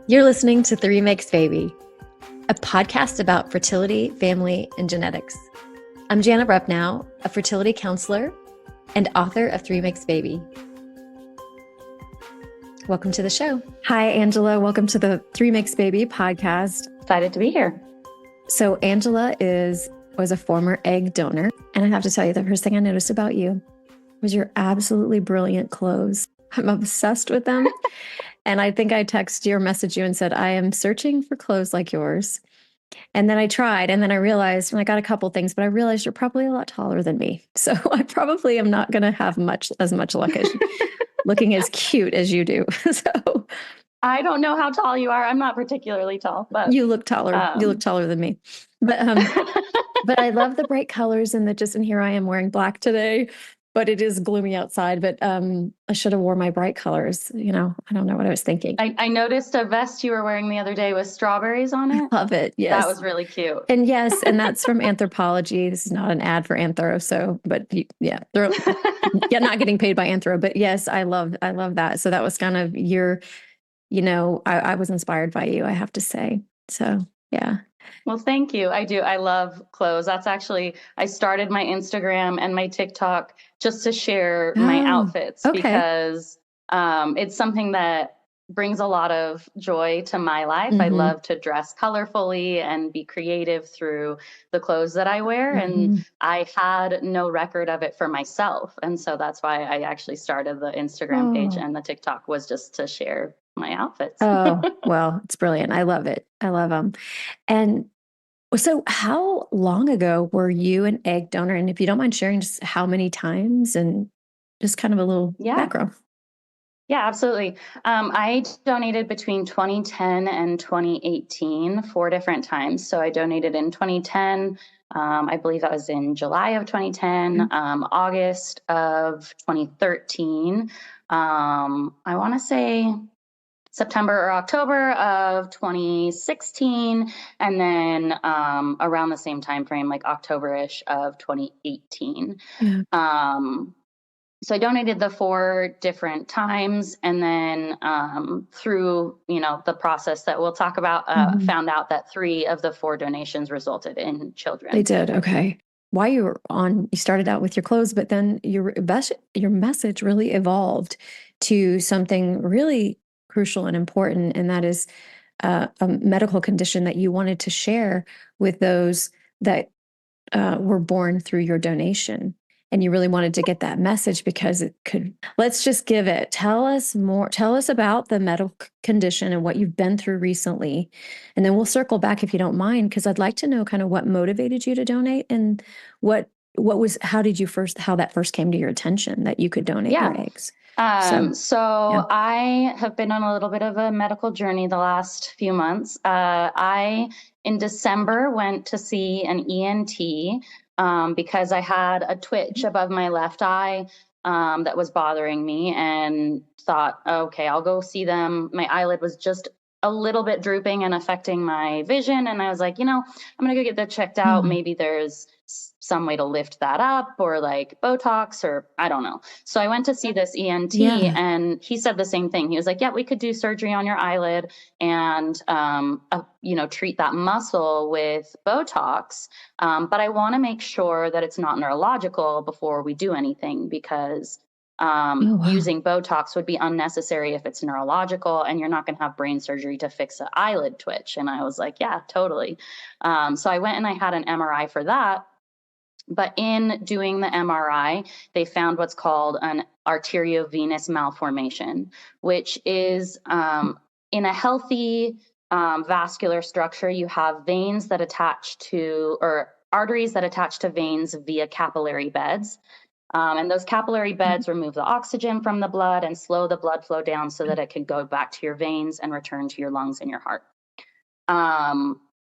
You're listening to Three Makes Baby, a podcast about fertility, family, and genetics. I'm Jana Repnow, a fertility counselor and author of Three Makes Baby. Welcome to the show. Hi, Angela. Welcome to the Three Makes Baby podcast. Excited to be here. So Angela was a former egg donor. And I have to tell you, the first thing I noticed about you was your absolutely brilliant clothes. I'm obsessed with them. And I think I texted you or messaged you and said, I am searching for clothes like yours. And then I tried, and then I realized, and I got a couple things, but I realized you're probably a lot taller than me. So I probably am not going to have as much luck as looking as cute as you do. So I don't know how tall you are. I'm not particularly tall, but you look taller. You look taller than me. But I love the bright colors and here I am wearing black today. But it is gloomy outside, but I should have worn my bright colors. I don't know what I was thinking. I noticed a vest you were wearing the other day with strawberries on it. I love it. Yes. That was really cute. And yes, and that's from Anthropology. This is not an ad for Anthro. But they're not getting paid by Anthro. But yes, I love that. So that was kind of I was inspired by you, I have to say. So yeah. Well, thank you. I do. I love clothes. That's actually, I started my Instagram and my TikTok just to share my outfits because it's something that brings a lot of joy to my life. Mm-hmm. I love to dress colorfully and be creative through the clothes that I wear. Mm-hmm. And I had no record of it for myself. And so that's why I actually started the Instagram page, and the TikTok was just to share my outfits. Oh, well, it's brilliant. I love it. I love them. And so how long ago were you an egg donor? And if you don't mind sharing just how many times and just kind of a little background. Yeah, absolutely. I donated between 2010 and 2018 4 different times. So I donated in 2010. I believe that was in July of 2010, August of 2013. I want to say September or October of 2016, and then around the same time frame, like October-ish of 2018. Yeah. So I donated the 4 different times, and then through the process that we'll talk about, found out that 3 of the 4 donations resulted in children. They did. Okay. While you started out with your clothes, but then your message really evolved to something really crucial and important, and that is a medical condition that you wanted to share with those that were born through your donation. And you really wanted to get that message because let's just give it. Tell us more. Tell us about the medical condition and what you've been through recently. And then we'll circle back if you don't mind, because I'd like to know kind of what motivated you to donate and how that first came to your attention that you could donate your eggs. I have been on a little bit of a medical journey the last few months. I, in December, went to see an ENT because I had a twitch above my left eye that was bothering me, and thought, okay, I'll go see them. My eyelid was just a little bit drooping and affecting my vision. And I was like, I'm going to go get that checked out. Mm-hmm. Maybe there's some way to lift that up, or like Botox, or I don't know. So I went to see this ENT, and he said the same thing. He was like, yeah, we could do surgery on your eyelid and, treat that muscle with Botox. But I want to make sure that it's not neurological before we do anything, because using Botox would be unnecessary if it's neurological, and you're not going to have brain surgery to fix an eyelid twitch. And I was like, yeah, totally. So I went and I had an MRI for that. But in doing the MRI, they found what's called an arteriovenous malformation, which is in a healthy vascular structure, you have veins that attach to, or arteries that attach to veins via capillary beds. And those capillary beds remove the oxygen from the blood and slow the blood flow down so that it can go back to your veins and return to your lungs and your heart.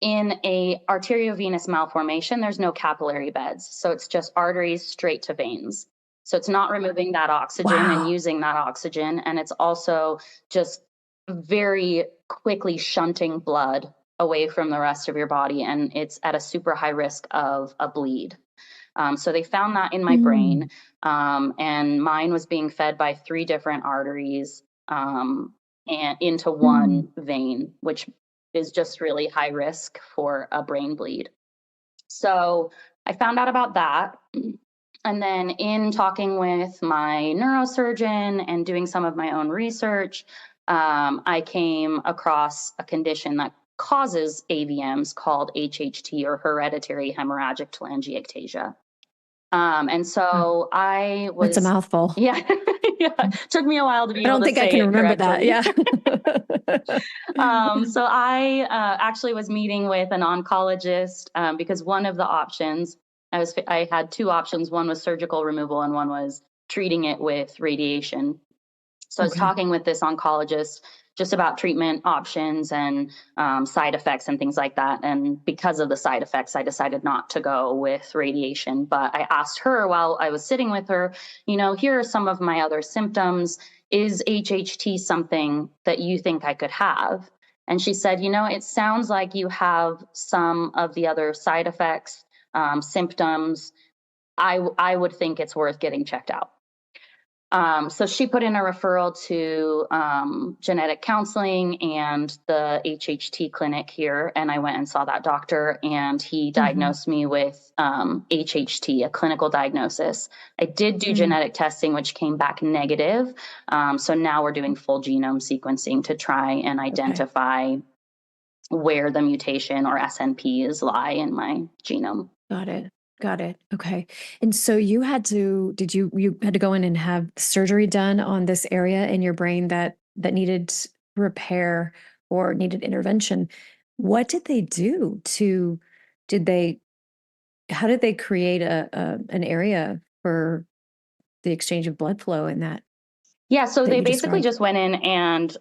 In a arteriovenous malformation, there's no capillary beds. So it's just arteries straight to veins. So it's not removing that oxygen and using that oxygen. And it's also just very quickly shunting blood away from the rest of your body. And it's at a super high risk of a bleed. So they found that in my brain, and mine was being fed by 3 different arteries. and into Mm. one vein, which is just really high risk for a brain bleed. So I found out about that. And then, in talking with my neurosurgeon and doing some of my own research, I came across a condition that causes AVMs called HHT, or hereditary hemorrhagic telangiectasia. And Wow. so I That's a was, mouthful. yeah, yeah, took me a while to be I able don't to think I say can it remember that. correctly. Yeah. So I actually was meeting with an oncologist because one of the options I had two options. One was surgical removal, and one was treating it with radiation. So I was Okay. talking with this oncologist just about treatment options and side effects and things like that. And because of the side effects, I decided not to go with radiation. But I asked her while I was sitting with her, here are some of my other symptoms. Is HHT something that you think I could have? And she said, it sounds like you have some of the other side effects, symptoms. I would think it's worth getting checked out. So she put in a referral to genetic counseling and the HHT clinic here, and I went and saw that doctor, and he Hmm. diagnosed me with HHT, a clinical diagnosis. I did do Mm. genetic testing, which came back negative. So now we're doing full genome sequencing to try and Okay. identify where the mutation or SNPs lie in my genome. Got it. Got it. Okay. And so you had to go in and have surgery done on this area in your brain that needed repair or needed intervention. What did they do to, did they, how did they create an area for the exchange of blood flow in Yeah, so that they you basically described? just went in and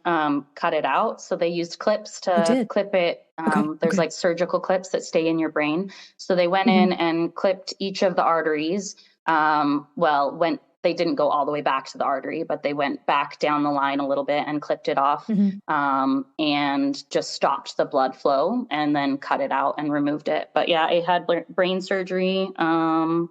cut it out. So they used clips Oh, to did. clip it. Okay. There's Okay. like surgical clips that stay in your brain. So they went in Hmm. and clipped each of the arteries. When they didn't go all the way back to the artery, but they went back down the line a little bit and clipped it off, Hmm. and just stopped the blood flow and then cut it out and removed it. But yeah, I had brain surgery Wow.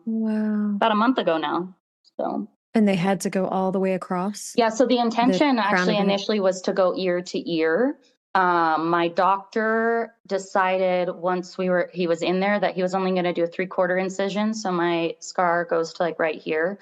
about a month ago now. So. And they had to go all the way across Yeah, so the the intention crown actually of the head. initially was to go ear to ear. My doctor decided once he was in there that he was only going to do a 3/4 incision. So my scar goes to like right here.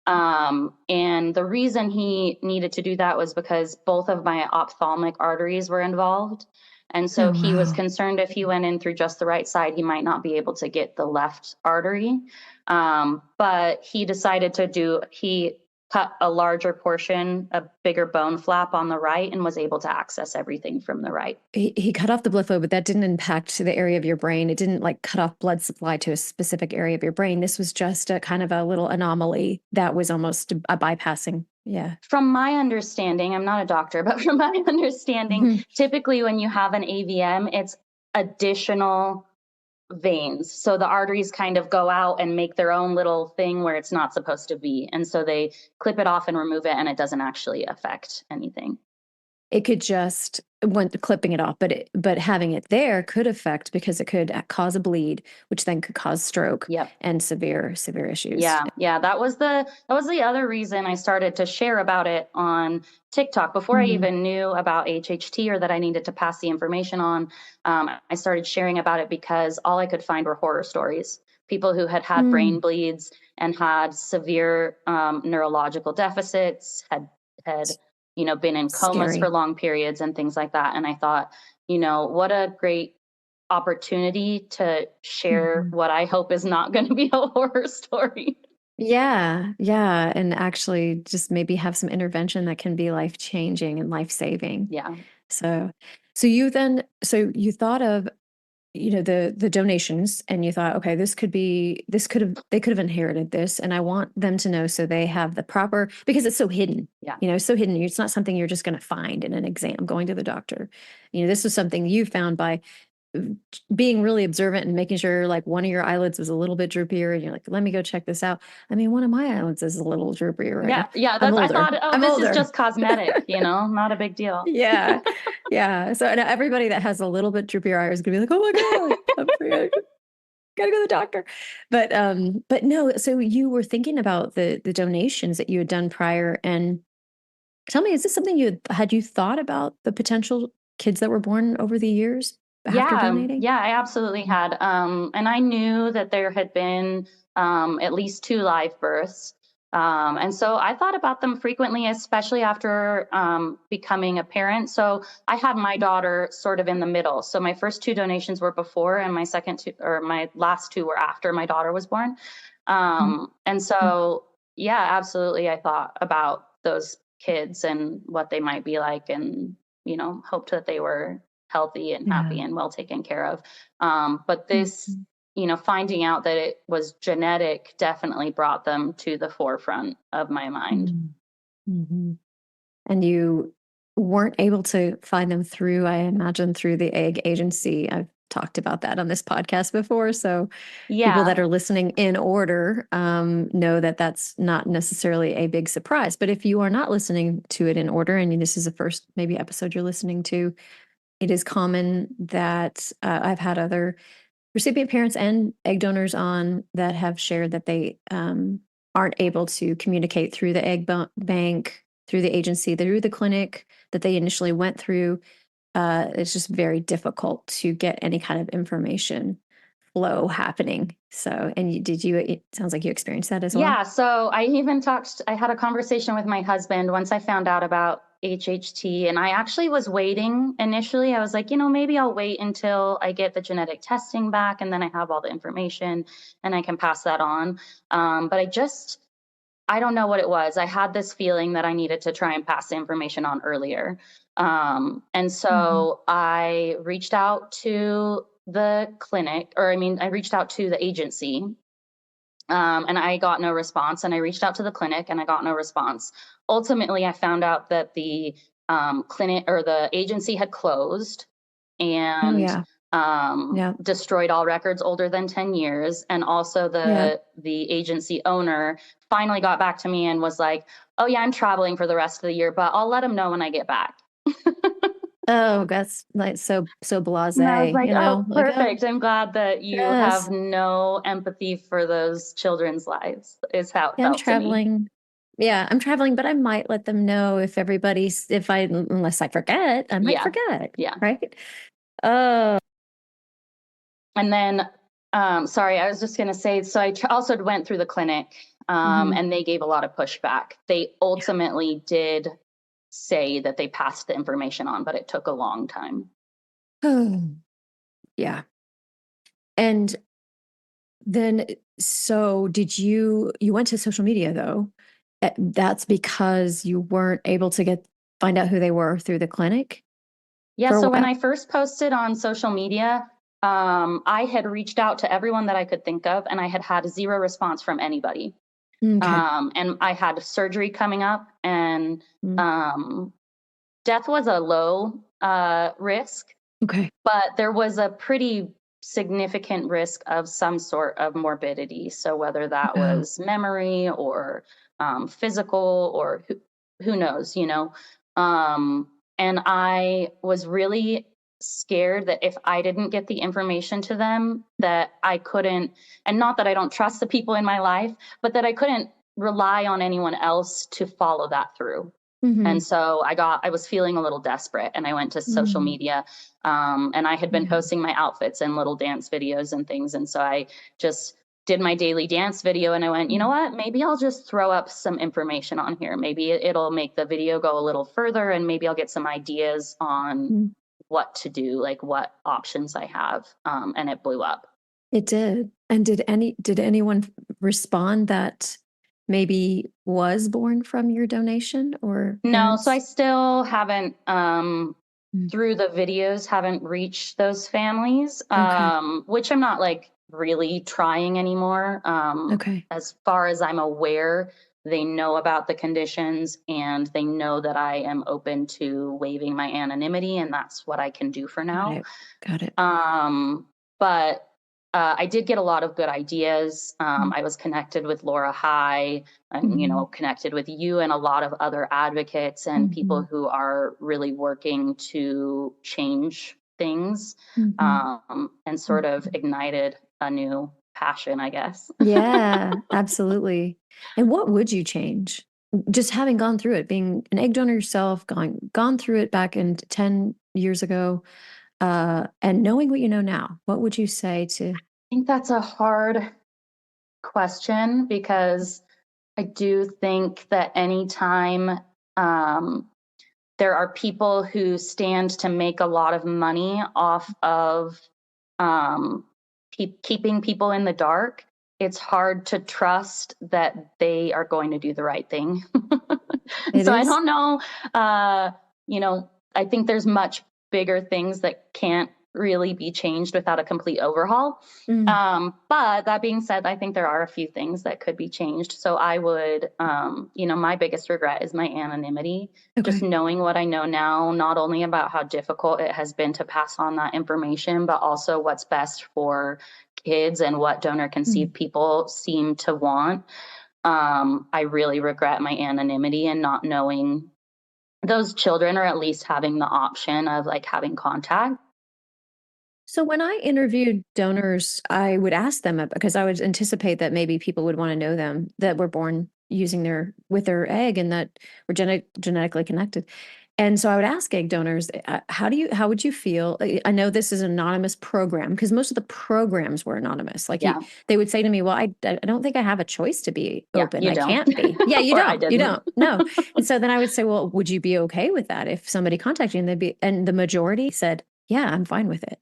And the reason he needed to do that was because both of my ophthalmic arteries were involved. And so Oh, he was wow. concerned if he went in through just the right side, he might not be able to get the left artery. But he cut a larger portion, a bigger bone flap on the right, and was able to access everything from the right. He cut off the blood flow, but that didn't impact the area of your brain. It didn't like cut off blood supply to a specific area of your brain. This was just a kind of a little anomaly that was almost a bypassing. Yeah. From my understanding, I'm not a doctor, but from my understanding, Mhm. typically when you have an AVM, it's additional veins. So the arteries kind of go out and make their own little thing where it's not supposed to be. And so they clip it off and remove it, and it doesn't actually affect anything. It could just when clipping it off, but having it there could affect because it could cause a bleed, which then could cause stroke Yep. and severe issues. Yeah, yeah, that was the other reason I started to share about it on TikTok before I Mhm. even knew about HHT or that I needed to pass the information on. I started sharing about it because all I could find were horror stories. People who had had brain Mm. bleeds and had severe neurological deficits, had been in comas for Scary. long periods and things like that. And I thought, what a great opportunity to share Mhm. what I hope is not going to be a horror story. Yeah, yeah, and actually just maybe have some intervention that can be life-changing and life-saving. Yeah. So so you thought of, the donations and you thought, "Okay, this could have they could have inherited this, and I want them to know so they have the proper," because it's so hidden, Yeah. it's so hidden. It's not something you're just gonna find in an exam going to the doctor. This was something you found by being really observant and making sure like one of your eyelids was a little bit droopier and you're like, let me go check this out. I mean, one of my eyelids is a little droopier right Yeah. now. Yeah. I'm I older. thought, oh, I'm this is older. just cosmetic, not a big deal. Yeah. Yeah. So and everybody that has a little bit droopier eye is gonna be like, oh my God, gotta go to the doctor. But no, so you were thinking about the donations that you had done prior, and Tell me, is this something you thought about the potential kids that were born over the years after Yeah, donating? yeah, I absolutely Mm. had. And I knew that there had been at least two live births. And so I thought about them frequently, especially after becoming a parent. So I had my daughter sort of in the middle. So my first two donations were before, and my second two, or my last two were after my daughter was born. Mm. And Mm. so, yeah, absolutely. I thought about those kids and what they might be like, and, hoped that they were healthy and Yeah. happy and well taken care of. But this, Mhm. finding out that it was genetic definitely brought them to the forefront of my mind. Mhm. Mhm. And you weren't able to find them through, I imagine, through the egg agency. I've talked about that on this podcast before. So people that Yeah. are listening in order know that that's not necessarily a big surprise. But if you are not listening to it in order, and this is the first maybe episode you're listening to, it is common that I've had other recipient parents and egg donors on that have shared that they aren't able to communicate through the bank, through the agency, through the clinic that they initially went through. It's just very difficult to get any kind of information flow happening. So, and it sounds like you experienced that as well. Yeah, so I had a conversation with my husband once I found out about HHT, and I actually was waiting initially. I was like, maybe I'll wait until I get the genetic testing back and then I have all the information and I can pass that on. But I don't know what it was. I had this feeling that I needed to try and pass the information on earlier. And Mhm. so I reached out to the clinic, or I reached out to the agency, and I got no response. And I reached out to the clinic and I got no response. Ultimately, I found out that the clinic or the agency had closed Oh and yeah, yeah, destroyed all records older than 10 years. And also yeah. the agency owner finally got back to me and was like, oh yeah, I'm traveling for the rest of the year, but I'll let them know when I get back. Oh, that's like so And I was blasé, like, oh, like, oh, perfect. I'm glad that you have yes. no empathy for those children's lives, is how it Yeah, I'm felt to me. traveling. Yeah, I'm traveling, but I might let them know if unless I forget, I might Yeah. forget, Yeah. right? Oh, And then, sorry, I was just going to say, so also went through the clinic, mhm. and they gave a lot of pushback. They ultimately did say that they passed the information on, but it took a long time. Oh, yeah. And then, so you went to social media though? That's because you weren't able to find out who they were through the clinic Yeah. for a So when while? I first posted on social media, I had reached out to everyone that I could think of, and I had had zero response from anybody. Okay. And I had surgery coming up, and Mm. um, death was a low risk, Okay. but there was a pretty significant risk of some sort of morbidity. So whether that Wow. was memory or physical, or who knows, Um, and I was really scared that if I didn't get the information to them, that I couldn't, and not that I don't trust the people in my life, but that I couldn't rely on anyone else to follow that through. And Mhm. so I was feeling a little desperate, and I went to social Mm. media, and I had been Yeah. posting my outfits and little dance videos and things. And so I just did my daily dance video, and I went, you know Mm. what, maybe I'll just throw up some information on here. Maybe it'll make the video go a little further, and maybe I'll get some ideas on Mm. what to do, like what options I have. And it blew up. It did. And did anyone respond that maybe was born from your donation or No, so I parents? still haven't, Mm. through the videos, haven't reached those families, Okay. which I'm not like really trying anymore. Okay. As far as I'm aware, they know about the conditions and they know that I am open to waiving my anonymity, and that's what I can do for Got now. it. Got it. Um, but I did get a lot of good ideas. Mm. I was connected with Laura High, and Mhm. connected with you and a lot of other advocates and people Mhm. who are really working to change things, Mhm. and sort of Mhm. ignited a new passion, I guess. Yeah, absolutely. And what would you change? just having gone through it, being an egg donor yourself, gone through it back in 10 years ago, and knowing what you know now, what would you say to? I think that's a hard question because I do think that anytime um, there are people who stand to make a lot of money off of um, keeping people in the dark, it's hard to trust that they are going to do the right thing. It So I is. don't know. Uh, I think there's much bigger things that can't really be changed without a complete overhaul. Mm, But that being said, I think there are a few things that could be changed. So I would, my biggest regret is my anonymity. Just okay. knowing what I know now, not only about how difficult it has been to pass on that information, but also what's best for kids and what donor Mm. conceived people seem to want. I really regret my anonymity and not knowing those children, or at least having the option of like having contact. So when I interviewed donors, I would ask them because I would anticipate that maybe people would want to know them that were born using with their egg and that were genetically connected. And so I would ask egg donors, how would you feel? I know this is an anonymous program because most of the programs were anonymous. Like Yeah. they would say to me, well, I don't think I have a choice to be Yeah. open. You I don't. can't be. Yeah, Or I you didn't. don't, no. And so then I would say, well, would you be okay with that if somebody contacted you and the majority said, yeah, I'm fine with it.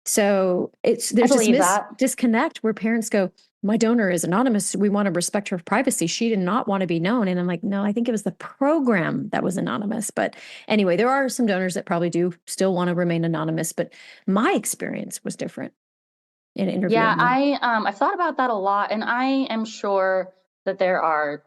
So I there's this believe that. disconnect where parents go, my donor is anonymous. We want to respect her privacy. She did not want to be known. And I'm like, no, I think it was the program that was anonymous. But anyway, there are some donors that probably do still want to remain anonymous. But my experience was different in Yeah, interviewing them. I've thought about that a lot, and I am sure that there are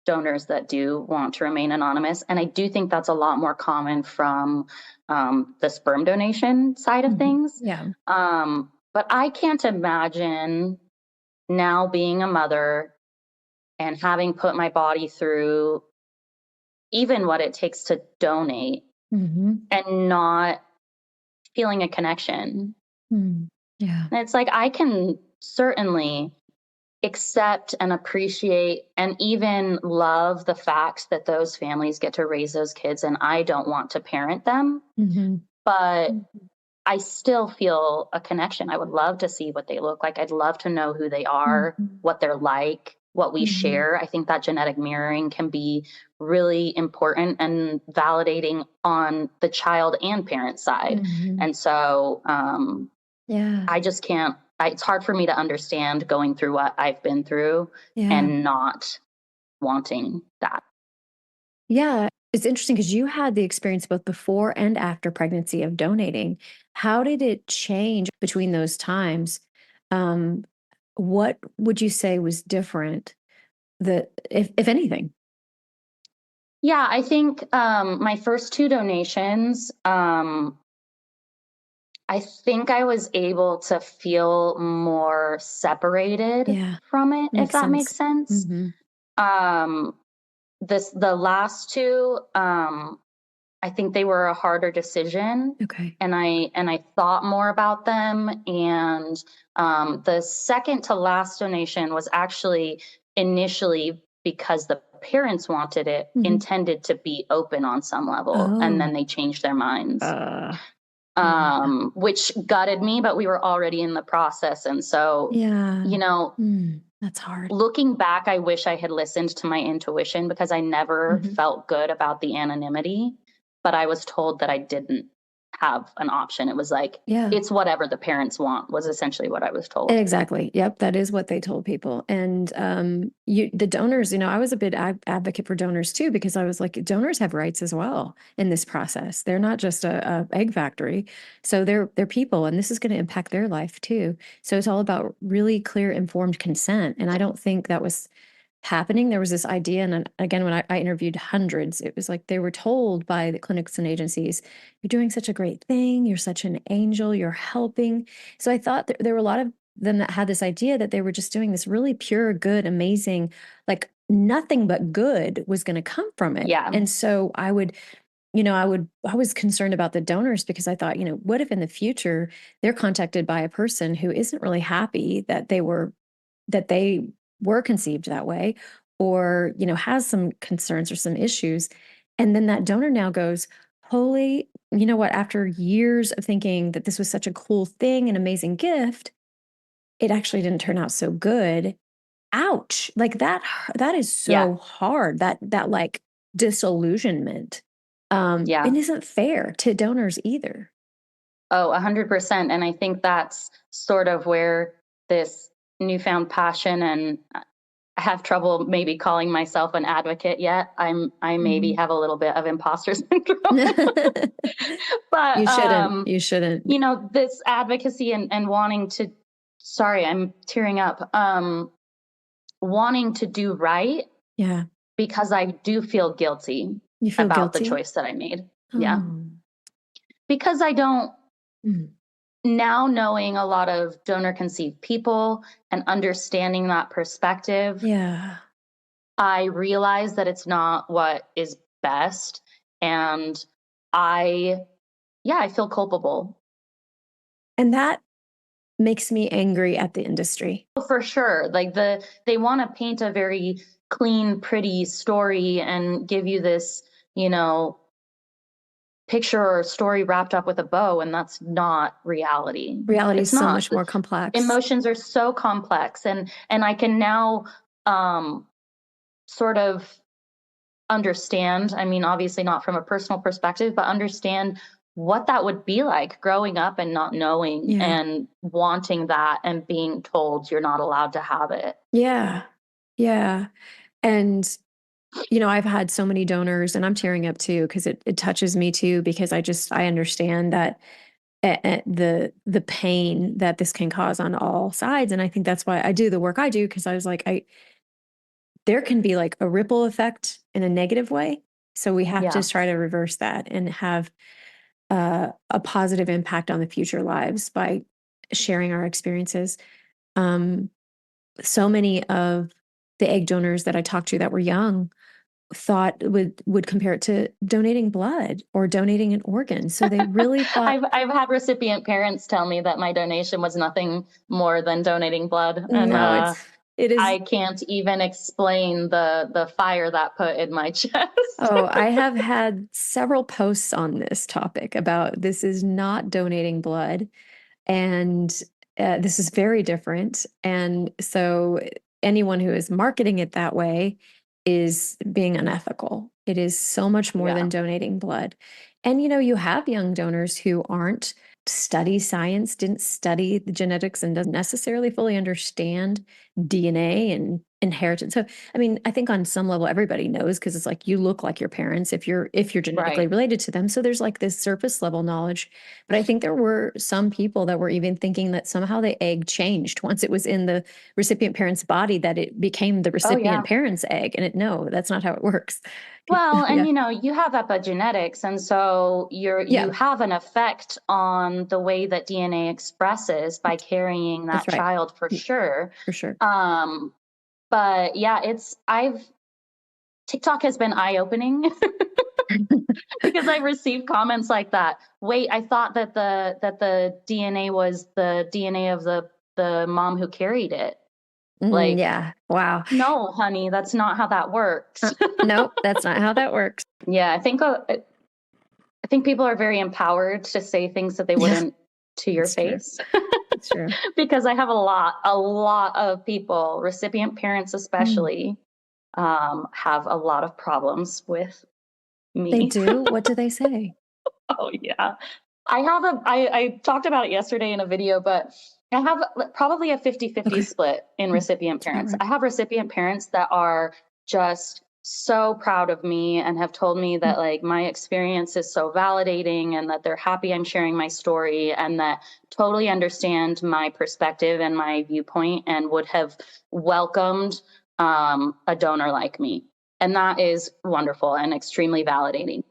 donors that do want to remain anonymous, and I do think that's a lot more common from the sperm donation side of Mhm. things. Yeah. But I can't imagine now being a mother and having put my body through even what it takes to donate Hmm. and not feeling a connection. Mm. Yeah. And it's like I can certainly accept and appreciate and even love the fact that those families get to raise those kids and I don't want to parent them, Hmm. but I still feel a connection. I would love to see what they look like. I'd love to know who they are, Hmm. what they're like, what we Hmm. share. I think that genetic mirroring can be really important and validating on the child and parent side. Hmm. And so Yeah. I just can't, it's hard for me to understand going through what I've been through Yeah. and not wanting that. Yeah, it's interesting because you had the experience both before and after pregnancy of donating. How did it change between those times? Um, what would you say was different that if anything? Yeah, I think my first two donations, I think I was able to feel more separated Yeah, from it, if makes that makes sense. sense. Mhm. Um, the last two, I think they were a harder decision, Okay. and I thought more about them. And the second to last donation was actually initially because the parents wanted it, Mhm. intended to be open on some level, and Oh, then they changed their minds, uh, yeah. which gutted me. But we were already in the process, and so Yeah. you know That's hard. looking back, I wish I had listened to my intuition because I never Mhm. felt good about the anonymity, but I was told that I didn't have an option. It was like, Yeah. it's whatever the parents want, was essentially what I was told. Exactly. Yep, that is what they told people. And the donors, I was a bit advocate for donors too because I was like, donors have rights as well in this process. They're not just a egg factory, so they're people, and this is going to impact their life too. So it's all about really clear, informed consent. And I don't think that was happening. There was this idea, and then, again, when I interviewed hundreds, it was like they were told by the clinics and agencies, "You're doing such a great thing. You're such an angel. You're helping." So I thought there were a lot of them that had this idea that they were just doing this really pure, good, amazing, like nothing but good was going to come from it. Yeah. And so I was concerned about the donors because I thought, what if in the future they're contacted by a person who isn't really happy that they were conceived that way, or, has some concerns or some issues. And then that donor now goes, holy, you know what, after years of thinking that this was such a cool thing, an amazing gift, it actually didn't turn out so good. Ouch. Like that is Yeah. so hard. That like disillusionment. Yeah. It isn't fair to donors either. Oh, 100%. And I think that's sort of where this newfound passion, and I have trouble maybe calling myself an advocate yet. I maybe Mhm. have a little bit of imposter syndrome. But You shouldn't. You shouldn't. this advocacy and wanting to, sorry, I'm tearing up. Wanting to do right Yeah. because I do feel guilty You feel about the guilty? choice that I made. Yeah. Oh. Because I don't, Mm. now knowing a lot of donor conceived people and understanding that perspective, Yeah. I realize that it's not what is best. And I, yeah, I feel culpable. And that makes me angry at the industry. For sure. Like they want to paint a very clean, pretty story and give you this, you know, picture or story wrapped up with a bow, and that's not reality. Reality is It's so not. much more complex. Emotions are so complex, and I can now um sort of understand, I mean, obviously not from a personal perspective, but understand what that would be like growing up and not knowing Yeah. and wanting that and being told you're not allowed to have it. Yeah. Yeah. And I've had so many donors and I'm tearing up too because it touches me too because I understand that the pain that this can cause on all sides. And I think that's why I do the work I do because I was like, there can be like a ripple effect in a negative way. So we have to Yeah. try to reverse that and have a positive impact on the future lives by sharing our experiences. Um, so many of the egg donors that I talked to that were young thought would compare it to donating blood or donating an organ. So they really thought, I've had recipient parents tell me that my donation was nothing more than donating blood, and no, it is. I can't even explain the fire that put in my chest. Oh, I have had several posts on this topic about this is not donating blood. And this is very different. And so anyone who is marketing it that way is being unethical. It is so much more Yeah. than donating blood. And you have young donors who aren't study science, didn't study the genetics and doesn't necessarily fully understand DNA and inheritance. So I mean, I think on some level everybody knows because it's like you look like your parents if you're genetically Right. related to them. So there's like this surface level knowledge. But I think there were some people that were even thinking that somehow the egg changed once it was in the recipient parent's body, that it became the Oh recipient yeah. parent's egg. And no, that's not how it works. Well, and Yeah. you have epigenetics, and so you Yeah. have an effect on the way that DNA expresses by carrying That's that right. child for sure. For sure. Um, but yeah, it's I've TikTok has been eye-opening because I received comments like that. Wait, I thought that the DNA was the DNA of the mom who carried it. Like, Yeah. Wow. no, honey, that's not how that works. Nope, that's not how that works. Yeah, I think people are very empowered to say things that they Yeah, wouldn't to your it's true. face. It's true. Because I have a lot of people, recipient parents Mm. especially, have a lot of problems with They me. do? What do they say? Oh yeah. I talked about it yesterday in a video, but I have probably a 50-50 Okay. split in recipient It's about parents. right. I have recipient parents that are just so proud of me and have told me Mm. that like my experience is so validating and that they're happy I'm sharing my story and that totally understand my perspective and my viewpoint and would have welcomed a donor like me. And that is wonderful and extremely validating.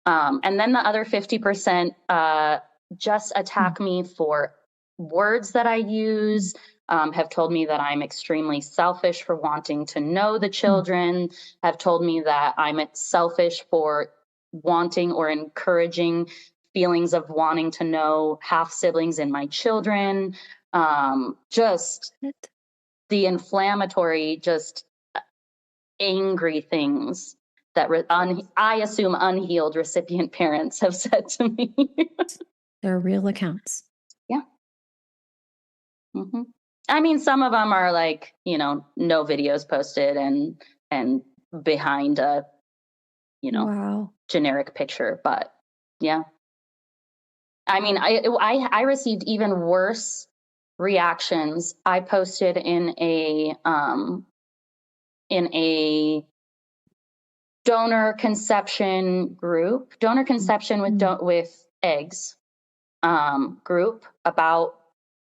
And then the other 50% just Mm. attack me for words that I Mm. use, have told me that I'm extremely selfish for wanting to know the Mm. children, have told me that I'm selfish for wanting or encouraging feelings of wanting to know half siblings in my children. Just What? the inflammatory, just angry things that I assume unhealed recipient parents have said to me. They're real accounts. Yeah. I mean, some of them are like, no videos posted and behind a, Wow. generic picture, but yeah. I mean, I received even worse reactions. I posted in a donor conception group, donor conception with eggs group about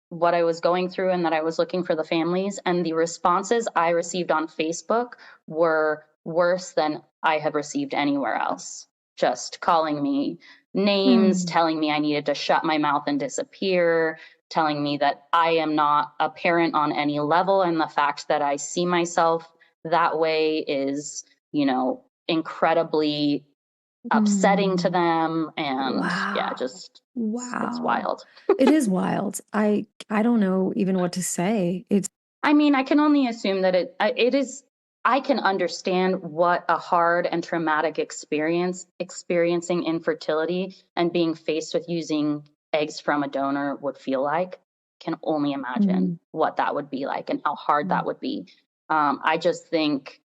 what I was going through and that I was looking for the families. And the responses I received on Facebook were worse than I have received anywhere else. Just calling me names, telling me I needed to shut my mouth and disappear, telling me that I am not a parent on any level. And the fact that I see myself that way is, incredibly upsetting to them. And yeah, Wow. just it's Wow. wild. It is wild. I don't know even what to say. It's I mean, I can only assume that it is. I can understand what a hard and traumatic experiencing infertility and being faced with using eggs from a donor would feel like. Can only imagine what that would be like and how hard that would be. I just think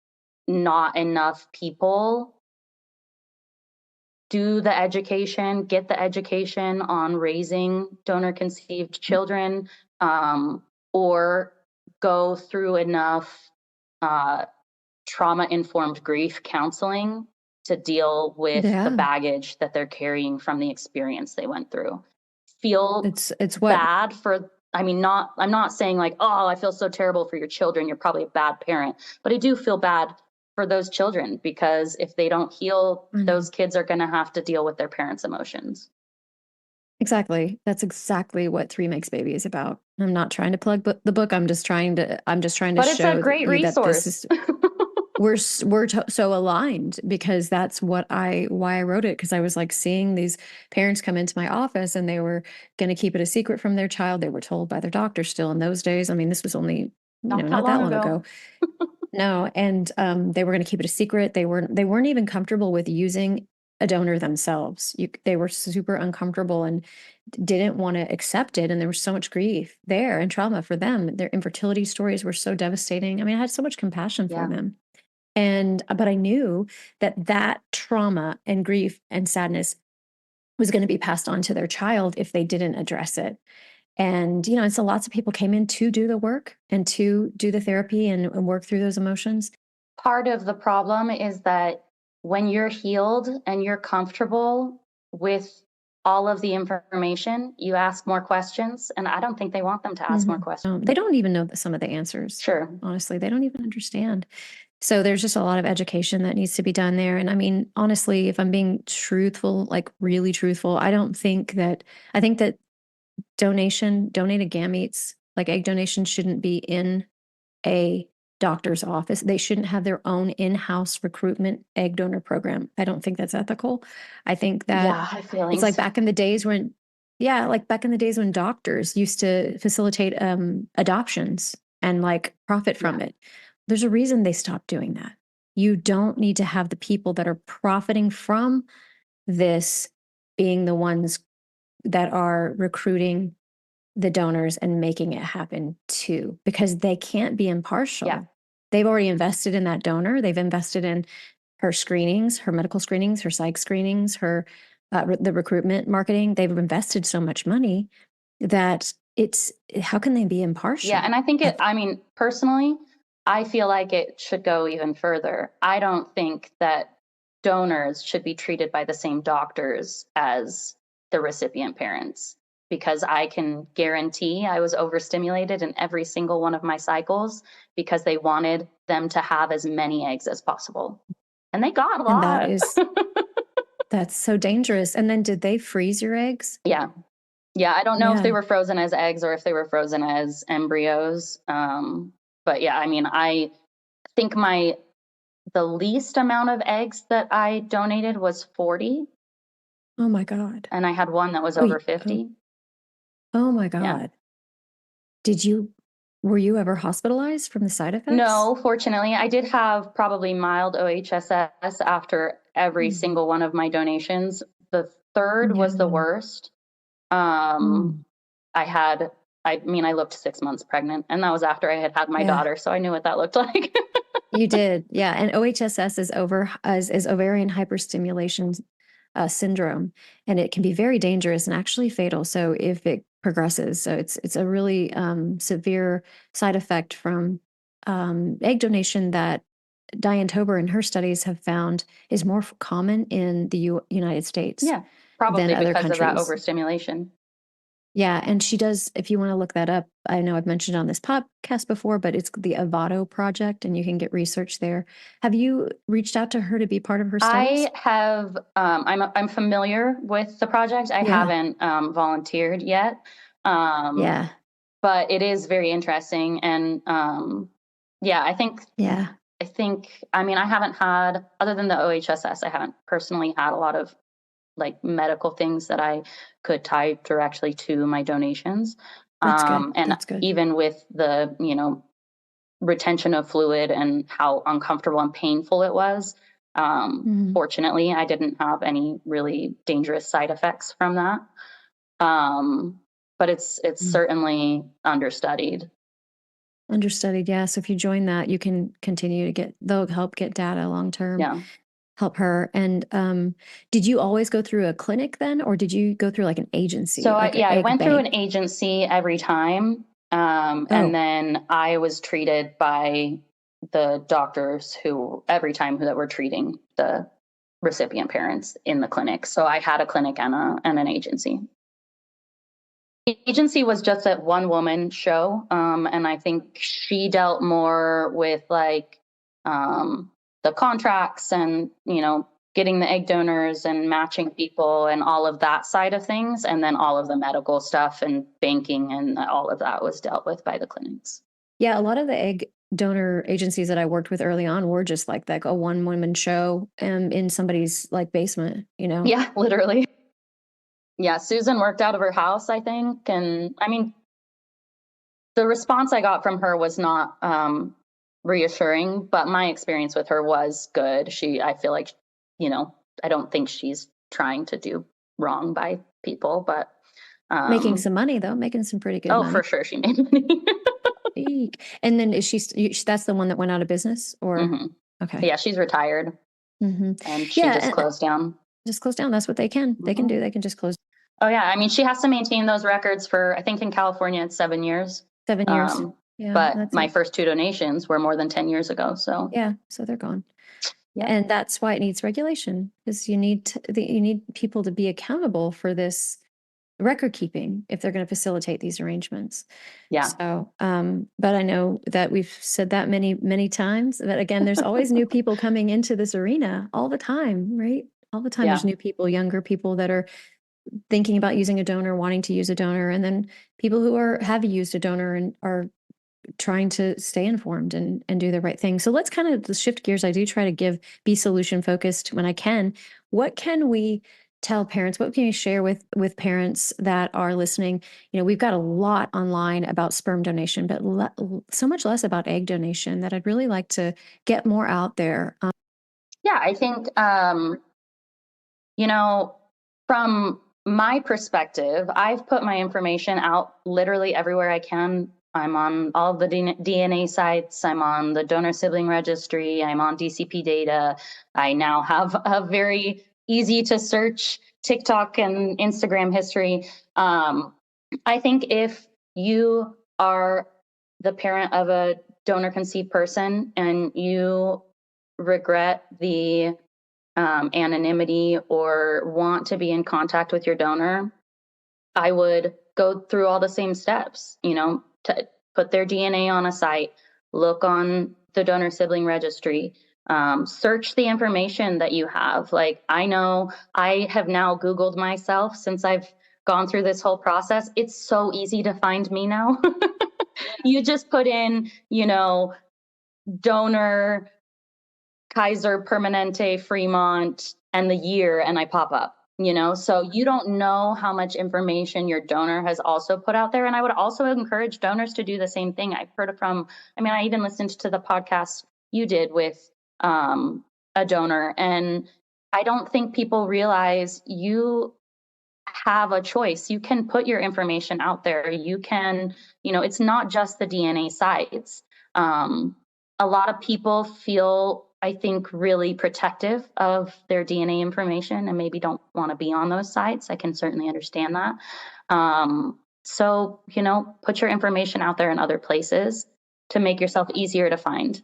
not enough people do the education, get the education on raising donor conceived children, or go through enough uh, trauma informed grief counseling to deal with the yeah. baggage that they're carrying from the experience they went through. Feel It's what bad for, I mean, I'm not saying like, oh, I feel so terrible for your children. You're probably a bad parent, but I do feel bad for those children because if they don't heal, I know. those kids are going to have to deal with their parents' emotions. Exactly. That's exactly what Three Makes Baby is about. I'm not trying to plug the book. I'm just trying to But it's a show great you that this resource. is so aligned because that's why I wrote it, because I was like seeing these parents come into my office and they were going to keep it a secret from their child. They were told by their doctor still in those days. I mean, this was only, Not that not that long long ago. ago. No, and they were going to keep it a secret. They weren't even comfortable with using a donor themselves. They were super uncomfortable and didn't want to accept it. And there was so much grief there and trauma for them. Their infertility stories were so devastating. I mean, I had so much compassion for Yeah. them. But I knew that trauma and grief and sadness was going to be passed on to their child if they didn't address it. And so lots of people came in to do the work and to do the therapy and work through those emotions. Part of the problem is that when you're healed and you're comfortable with all of the information, you ask more questions. And I don't think they want them to ask more questions. They don't even know some of the answers. Sure. Honestly, they don't even understand. So there's just a lot of education that needs to be done there. And I mean, honestly, if I'm being truthful, like really truthful, I think that donated gametes, like egg donation, shouldn't be in a doctor's office. They shouldn't have their own in-house recruitment egg donor program. I don't think that's ethical. I think that Yeah, I have it's feelings. like back in the days when, yeah, like back in the days when doctors used to facilitate adoptions and like profit from it. There's a reason they stopped doing that. You don't need to have the people that are profiting from this being the ones that are recruiting the donors and making it happen too, because they can't be impartial. Yeah. They've already invested in that donor. They've invested in her screenings, her medical screenings, her psych screenings, her the recruitment marketing. They've invested so much money that how can they be impartial? Yeah, and I think personally, I feel like it should go even further. I don't think that donors should be treated by the same doctors as the recipient parents, because I can guarantee I was overstimulated in every single one of my cycles because they wanted them to have as many eggs as possible. And they got a And lot. that's so dangerous. And then did they freeze your eggs? Yeah. Yeah, I don't know if they Yeah. were frozen as eggs or if they were frozen as embryos. But yeah, I mean, I think the least amount of eggs that I donated was 40, Oh my God. and I had one that was over 50. Oh my Yeah. God. Did you Were you ever hospitalized from the side effects? No, fortunately, I did have probably mild OHSS after every Mm. single one of my donations. The third was the Yeah. worst. Um, Mm. I had, I mean, I looked 6 months pregnant, and that was after I had had my Yeah. daughter, so I knew what that looked like. You did, yeah, and OHSS is ovarian hyperstimulation syndrome, and it can be very dangerous and actually fatal. So if it progresses, so it's a really severe side effect from egg donation that Diane Tober in her studies have found is more common in the United States Yeah, than probably other because of that countries. overstimulation. Yeah, and she does, if you want to look that up, I know I've mentioned it on this podcast before, but it's the Avado project and you can get research there. Have you reached out to her to be part of her studies? I have, I'm familiar with the project. I Yeah. haven't volunteered yet, um, Yeah. but it is very interesting. And yeah, Yeah. I mean, I haven't had, other than the OHSS, I haven't personally had a lot of like medical things that I could tie directly to my donations. That's good. And That's good. even with the, retention of fluid and how uncomfortable and painful it was. Mhm. Fortunately, I didn't have any really dangerous side effects from that. Um, but it's Mm. certainly understudied. Understudied. Yeah. So if you join that, you can continue to they'll help get data long term, Yeah. help her. And did you always go through a clinic then, or did you go through like an So agency, like an I egg went through an bank? agency every time, and Oh, then I was treated by the doctors who every time that were treating the recipient parents in the clinic. So I had a clinic and an agency. The agency was just a one woman show, and I think she dealt more with like the contracts and getting the egg donors and matching people and all of that side of things, and then all of the medical stuff and banking and all of that was dealt with by the clinics. yeah. A lot of the egg donor agencies that I worked with early on were just like a one woman show in somebody's like basement, you know? Yeah, literally. Yeah, Susan worked out of her house, I think, and I mean the response I got from her was not reassuring, but my experience with her was good. I feel like, you know, I don't think she's trying to do wrong by people, but Making um, some money though, making some pretty good oh, for money. sure, she made money. Eek. And then is that's the one that went out of business or Hmm. okay. Yeah, she's retired and she Yeah, just closed down. just close down. That's what they can. They can Hmm. do. They can just close Oh, yeah. I mean, she has to maintain those records for, I think in California, it's 7 years. 7 years. Um, Yeah, but that's my it. first two donations were more than 10 years ago. So, Yeah, so they're gone. yep. And that's why it needs regulation because you need people to be accountable for this record keeping if they're going to facilitate these arrangements. Yeah. So, but I know that we've said that many times. But again, there's always new people coming into this arena all the time, right? All the time, there's Yeah. new people, younger people that are thinking about using a donor, wanting to use a donor, and then people who have used a donor and are trying to stay informed and do the right thing. So let's kind of shift gears. I do try to be solution focused when I can. What can we tell parents? What can you share with parents that are listening? You know, we've got a lot online about sperm donation, but so much less about egg donation that I'd really like to get more out there. Yeah. I think, you know, from my perspective, I've put my information out literally everywhere I can. I'm on all the DNA sites. I'm on the donor sibling registry. I'm on DCP data. I now have a very easy to search TikTok and Instagram history. Um, I think if you are the parent of a donor conceived person and you regret the anonymity or want to be in contact with your donor, I would go through all the same steps, to put their DNA on a site, look on the donor sibling registry, search the information that you have. Like, I know I have now Googled myself since I've gone through this whole process. It's so easy to find me now. You just put in, donor Kaiser Permanente Fremont and the year, and I pop up. So you don't know how much information your donor has also put out there. And I would also encourage donors to do the same thing. I've heard from, I mean, I even listened to the podcast you did with a donor, and I don't think people realize you have a choice. You can put your information out there. You can, it's not just the DNA sites. A lot of people feel, I think, really protective of their DNA information and maybe don't want to be on those sites. I can certainly understand that. So, put your information out there in other places to make yourself easier to find.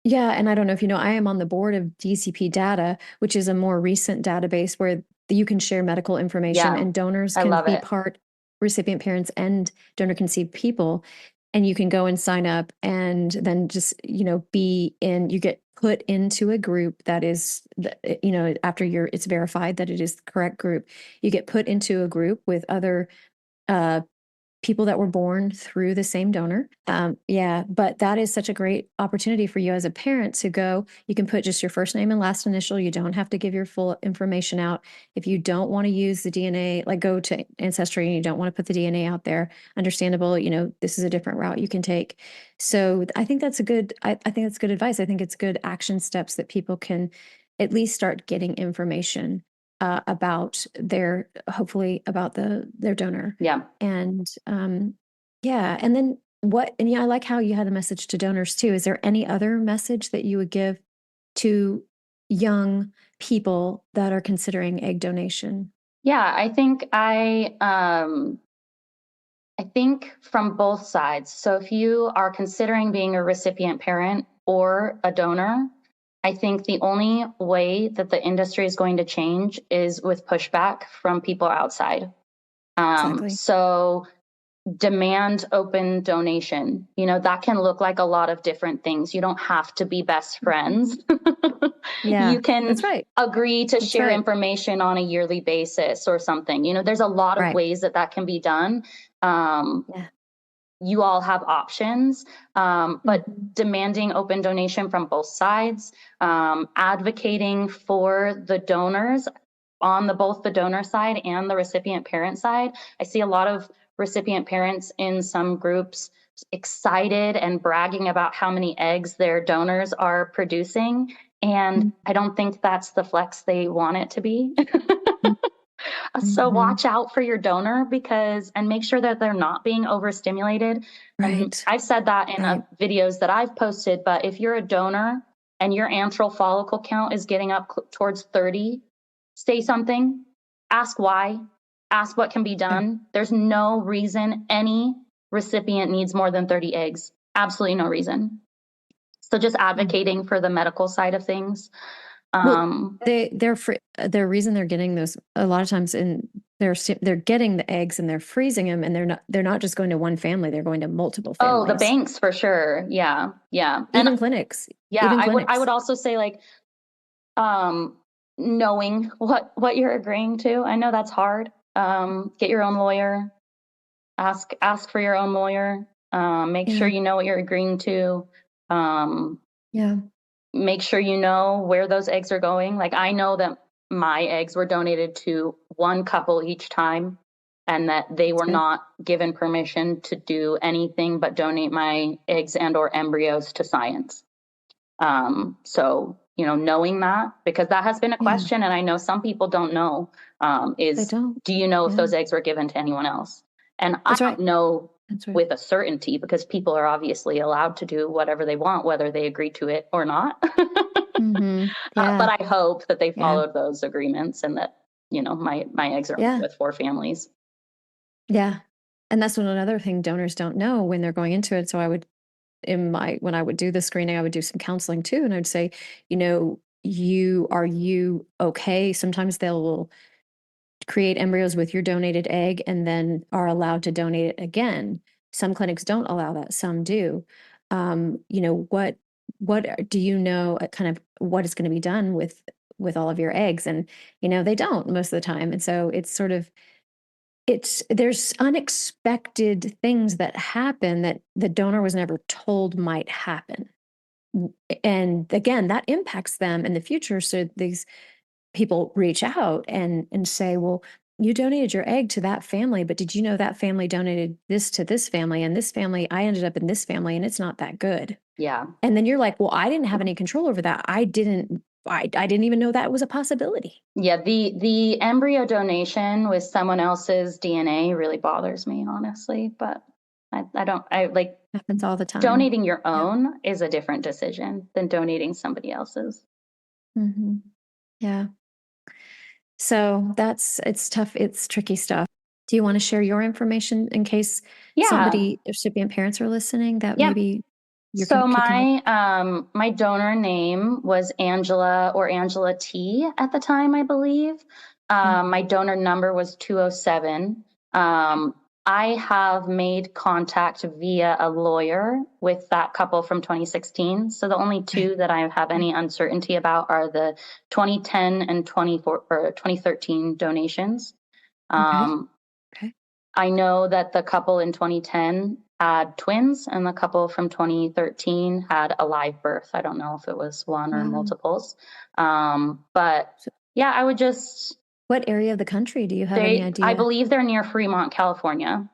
Yeah, and I don't know if you know, I am on the board of DCP Data, which is a more recent database where you can share medical information Yeah, and donors I can love be it. part, recipient parents and donor conceived people. And you can go and sign up and then just, be in, you get put into a group that is, after it's verified that it is the correct group, you get put into a group with other uh, people that were born through the same donor. Yeah, but that is such a great opportunity for you as a parent to go. You can put just your first name and last initial. You don't have to give your full information out. If you don't want to use the DNA, like go to Ancestry and you don't want to put the DNA out there, understandable. This is a different route you can take. So I think that's a good. I think that's good advice. I think it's good action steps that people can at least start getting information about hopefully about their donor. Yeah. And yeah, and then and yeah, I like how you had a message to donors too. Is there any other message that you would give to young people that are considering egg donation? Yeah, I think from both sides. So if you are considering being a recipient parent or a donor, I think the only way that the industry is going to change is with pushback from people outside. Exactly. So demand open donation. That can look like a lot of different things. You don't have to be best Mhm. friends. Yeah, You can that's right. agree to That's share right. information on a yearly basis or something. There's a lot of Right. ways that can be done. Um, Yeah. you all have options, but Mhm. demanding open donation from both sides, advocating for the donors on both the donor side and the recipient parent side. I see a lot of recipient parents in some groups excited and bragging about how many eggs their donors are producing. And I don't think that's the flex they want it to be. So Mhm. watch out for your donor and make sure that they're not being overstimulated. And Right. I've said that in Right. videos that I've posted, but if you're a donor and your antral follicle count is getting up towards 30, say something, ask why, ask what can be Yeah. done. There's no reason any recipient needs more than 30 eggs. Absolutely no reason. So just Mm. advocating for the medical side of things. Well, Um, their reason they're getting those a lot of times they're getting the eggs and they're freezing them and they're not just going to one family, they're going to multiple oh, the families. banks for sure. Yeah. Yeah. And Even clinics. yeah, Even I would clinics. also say like um knowing what you're agreeing to. I know that's hard. Get your own lawyer, ask for your own lawyer. Make sure Yeah. you know what you're agreeing to. Um Yeah. Make sure you know where those eggs are going. Like I know that my eggs were donated to one couple each time and that they That's were good. not given permission to do anything but donate my eggs and or embryos to science. So, knowing that, because that has been a Yeah. question, and I know some people don't know, They is don't. do you know if Yeah. those eggs were given to anyone else? And I That's don't right. know That's right. with a certainty because people are obviously allowed to do whatever they want, whether they agree to it or not. Mhm. But Yeah. I hope that they Yeah. followed those agreements and that, my eggs are only Yeah. with 4 families. Yeah. And that's another thing donors don't know when they're going into it. So I would when I would do the screening, I would do some counseling too. And I'd say, are you okay? Sometimes they'll create embryos with your donated egg and then are allowed to donate it again. Some clinics don't allow that, some do. Do you know kind of what is going to be done with all of your eggs? And they don't most of the time. And so it's sort of there's unexpected things that happen that the donor was never told might happen. And again, that impacts them in the future. So these people reach out and say, well, you donated your egg to that family, but did you know that family donated this to this family, and this family, I ended up in this family, and it's not that good. Yeah. And then you're like, well, I didn't have any control over that. I didn't even know that was a possibility. Yeah, the embryo donation with someone else's DNA really bothers me, honestly. But I like Happens all the time. donating your own is a different decision than donating somebody else's. Mm-hmm. Yeah. So it's tough. It's tricky stuff. Do you want to share your information in case Yeah. recipient parents are listening that Yep. maybe So could connect? my donor name was Angela, or Angela T at the time, I believe. My donor number was 207. I have made contact via a lawyer with that couple from 2016. So the only two that I have any uncertainty about are the 2010 and 2013 donations. Okay. I know that the couple in 2010 had twins, and the couple from 2013 had a live birth. I don't know if it was one or multiples. But yeah, I would just. What area of the country do you have any idea? I believe they're near Fremont, California.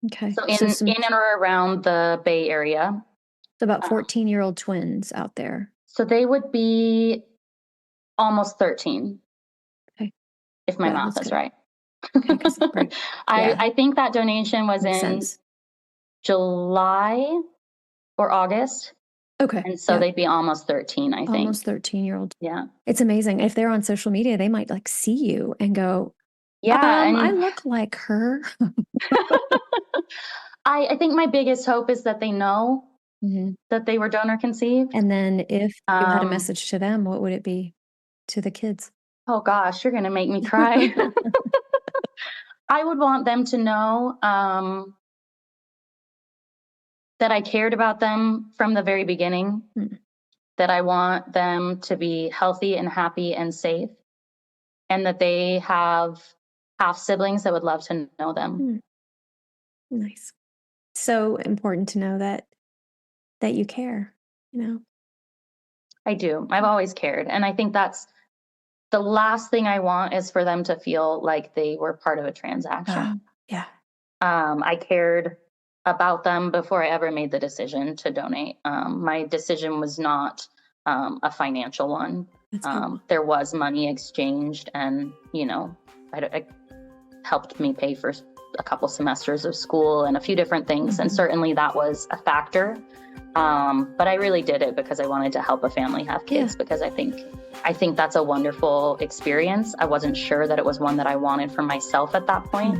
Okay. So in and around the Bay Area. So about 14-year-old twins out there. So they would be almost 13. Okay. If my math is right. Okay, I think that donation was Makes in sense. July or August. Okay. And so they'd be almost 13, I think. Almost 13-year-old. Yeah. It's amazing. If they're on social media, they might like see you and go, yeah, I look like her. I think my biggest hope is that they know that they were donor conceived. And then if you had a message to them, what would it be to the kids? Oh gosh, you're going to make me cry. I would want them to know that I cared about them from the very beginning, that I want them to be healthy and happy and safe, and that they have half siblings that would love to know them. Nice. So important to know that you care, I do. I've always cared. And I think that's the last thing I want, is for them to feel like they were part of a transaction. Yeah. I cared about them before I ever made the decision to donate. My decision was not a financial one. There was money exchanged, and it helped me pay for a couple semesters of school and a few different things, and certainly that was a factor. But I really did it because I wanted to help a family have kids, because I think that's a wonderful experience. I wasn't sure that it was one that I wanted for myself at that point.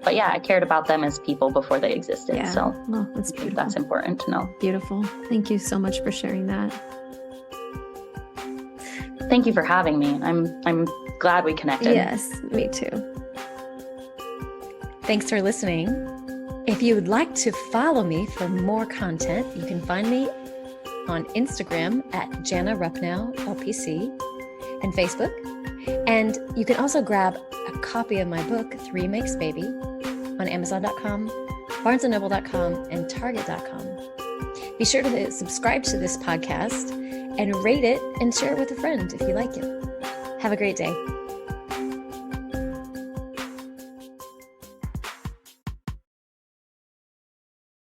But yeah, I cared about them as people before they existed. Yeah. So that's beautiful. That's important to know. Beautiful. Thank you so much for sharing that. Thank you for having me. I'm glad we connected. Yes, me too. Thanks for listening. If you would like to follow me for more content, you can find me on Instagram at Jana Ruppnow, LPC, and Facebook. And you can also grab a copy of my book, 3 Makes Baby, on Amazon.com, BarnesandNoble.com, and Target.com. Be sure to subscribe to this podcast and rate it and share it with a friend if you like it. Have a great day.